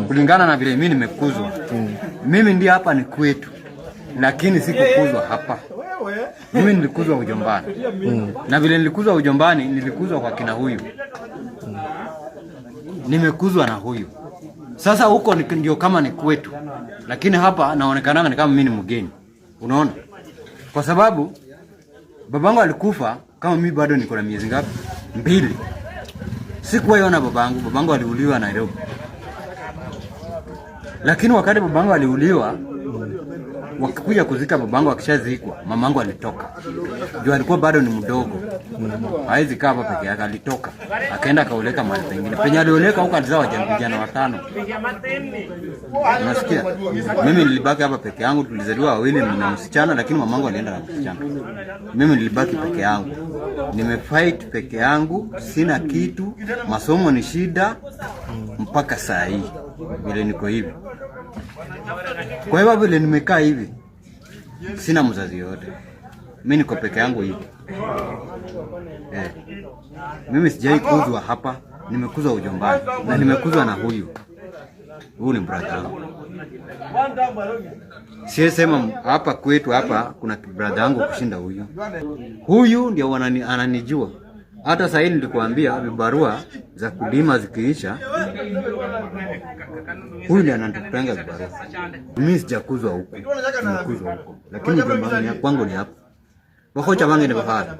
Kulingana na vile mimi nimekuzwa. Mimi ndiye hapa ni kwetu. Lakini sikukuzwa hapa. Mimi nilikuzwa ujombani. Na vile nilikuzwa ujombani, nilikuzwa kwa kina huyu. Nimekuzwa na huyu. Sasa huko ndio kama ni kwetu. Lakini hapa naonekana ni kama mimi ni mgeni. Unaona? Kwa sababu babangu alikufa kama mimi bado niko na miezi ngapi? 2. Sikuwaona babangu. Babangu aliuliwa Nairobi. Lakini wakati babangu aliuliwa, wakikuja kuzika babangu akishazikwa, mamangu alitoka. Juu alikuwa bado ni mdogo. Haizi kaa hapa peke yake, alitoka. Akaenda kaoleka mahali pengine. Penye alioleka huko alizaa vijana 5. Unasikia? Mimi nilibaki hapa peke yangu, tulizaliwa wawili na msichana, lakini mamangu alienda na msichana. Mimi nilibaki peke yangu. Nimefight peke yangu, sina kitu, masomo ni shida mpaka saa hii. Vile niko hivi. Kwa hivyo vile nimekaa hivi, sina mzazi yote. Mimi niko peke yangu hivi. Mimi sijai kuzwa hapa, nimekuzwa ujombani na nimekuzwa na huyu. Huyu ni brother wangu. Siwezi sema hapa kwetu hapa kuna brother wangu kushinda huyu. Huyu ndio ananijua. Hata sasa hivi nilikwambia vibarua za kulima zikiisha, huyu ndiye anatupanga vibarua. Mimi sijakuzwa huko. Nimekuzwa huko. Lakini ujombani kwangu ni hapa. Wakocha wangu ni bahari.